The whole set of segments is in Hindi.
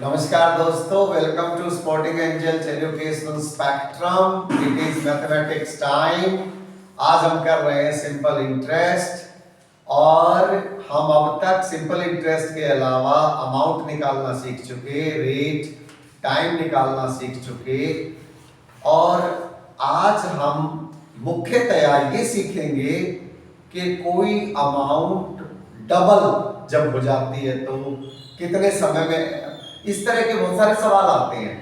नमस्कार दोस्तों, welcome to sporting angels educational spectrum. It is mathematics time. आज हम कर रहे हैं सिंपल इंटरेस्ट और हम अब तक सिंपल इंटरेस्ट के अलावा अमाउंट निकालना सीख चुके, रेट, टाइम निकालना सीख चुके और आज हम मुख्यतया ये सीखेंगे कि कोई अमाउंट डबल जब हो जाती है तो कितने समय में। इस तरह के बहुत सारे सवाल आते हैं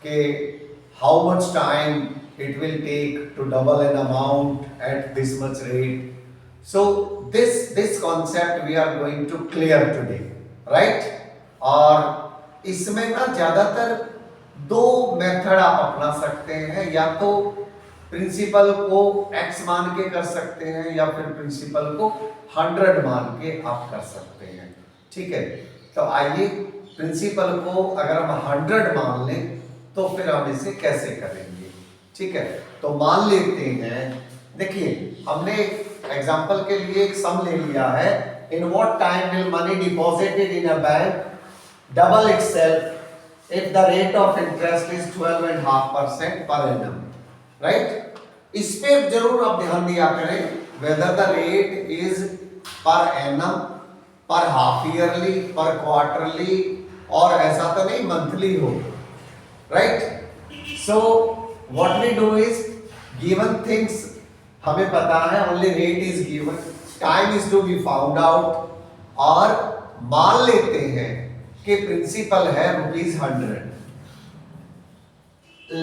कि how much time it will take to double an amount at this much rate. So this concept we are going to clear today, right. और इसमें ना ज्यादातर दो मेथड आप अपना सकते हैं, या तो प्रिंसिपल को x मान के कर सकते हैं या फिर प्रिंसिपल को 100 मान के आप कर सकते हैं, ठीक है। तो आइए प्रिंसिपल को अगर हम 100 मान लें तो फिर हम इसे कैसे करेंगे, ठीक है। तो मान लेते हैं, देखिए हमने एग्जांपल के लिए एक सम ले लिया है। In what time will money deposited in a bank double itself if the rate of interest is 12.5% per annum, right. इस पे जरूर आप ध्यान दिया करें whether the rate is per annum, per half yearly, per quarterly, और ऐसा तो नहीं मंथली हो, right. So what we do is given things हमें पता है, only rate is given, time is to be found out, और मान लेते हैं कि प्रिंसिपल है ₹100।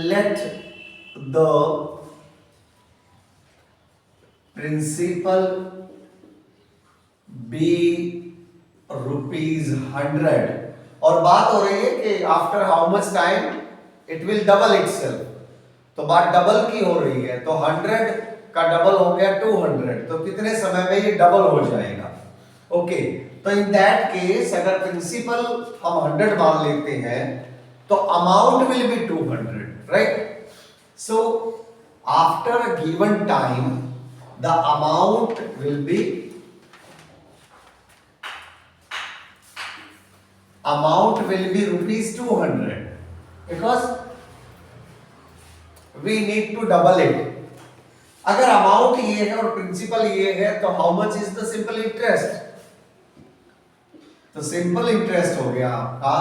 लेट द प्रिंसिपल बी ₹100 और बात हो रही है कि after how much time it will double itself. तो बात डबल की हो रही है, तो 100 का डबल हो गया 200, तो कितने समय में ये डबल हो जाएगा। ओके, तो इन दैट केस अगर प्रिंसिपल हम 100 मान लेते हैं तो amount will be 200, right. So after given time the amount will be ₹200 because we need to double it. अगर अमाउंट ये है और प्रिंसिपल ये है तो how much is the simple interest. तो सिंपल इंटरेस्ट हो गया आपका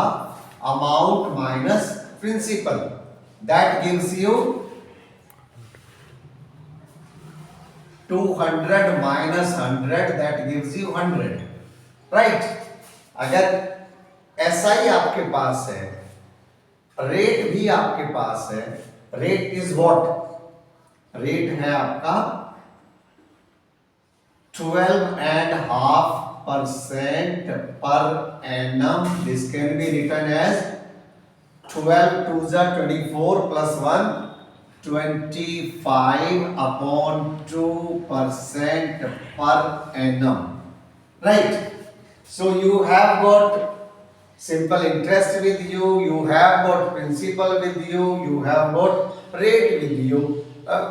amount minus principal, that gives you 200 minus 100, that gives you 100, right. अगर SI आपके पास है, रेट भी आपके पास है, रेट इज व्हाट, रेट है आपका 12.5% per annum. This can be written as 12 2 24 plus 1 25/2% per annum, right. So you have got simple interest with you, you have got principal with you, you have got rate with you.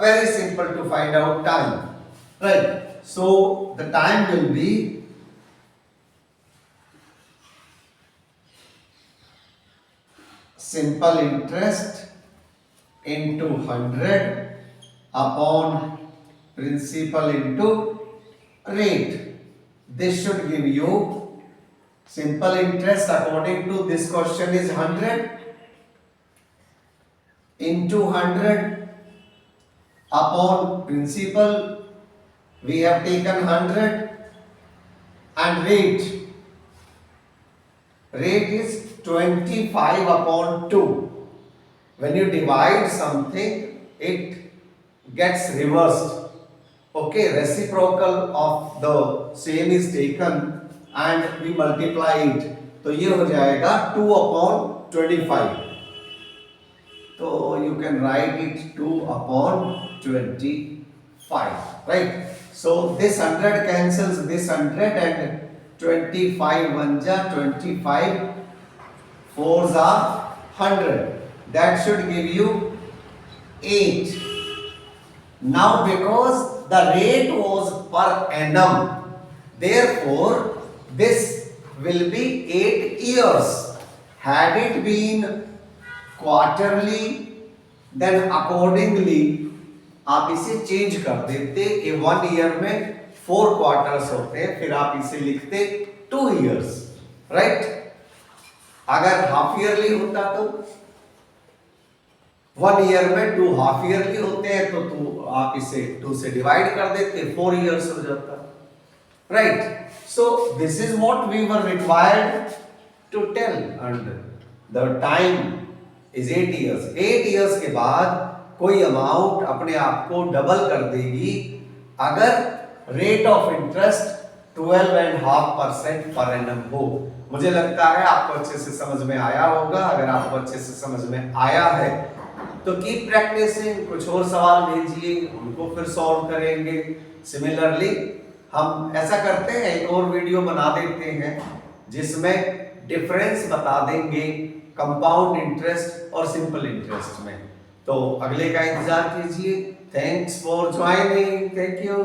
Very simple to find out time, right. So the time will be simple interest into 100 upon principal into rate. This should give you simple interest according to this question is 100 into 100 upon principal, we have taken 100, and rate is 25/2. When you divide something it gets reversed, okay, reciprocal of the same is taken and we multiply it, तो ये हो जाएगा 2/25। तो you can write it 2/25, right. So this 100 cancels this 100 and 25 1 ja 25, 4s are 100, that should give you 8. Now because the rate was per annum, therefore this will be 8 years. had it been quarterly then accordingly आप इसे चेंज कर देते। ए 1 ईयर में 4 क्वार्टर्स होते हैं, फिर आप इसे लिखते 2 इयर्स, राइट। अगर हाफ ईयरली होता तो 1 ईयर में 2 हाफ ईयरली होते हैं तो आप इसे 2 से डिवाइड कर देते, 4 इयर्स हो जाता, right. So this is what we were required to tell, and the time is 8 years. 8 years के बाद कोई अमाउंट अपने आप को डबल कर देगी अगर rate of interest 12.5% per annum हो। मुझे लगता है आपको अच्छे से समझ में आया होगा। अगर आपको अच्छे से समझ में आया है तो कीप प्रैक्टिसिंग। कुछ और सवाल भेजिए, उनको फिर सॉल्व करेंगे। सिमिलरली हम ऐसा करते हैं, एक और वीडियो बना देते हैं जिसमें डिफरेंस बता देंगे कंपाउंड इंटरेस्ट और सिंपल इंटरेस्ट में। तो अगले का इंतजार कीजिए। Thanks for joining, thank you.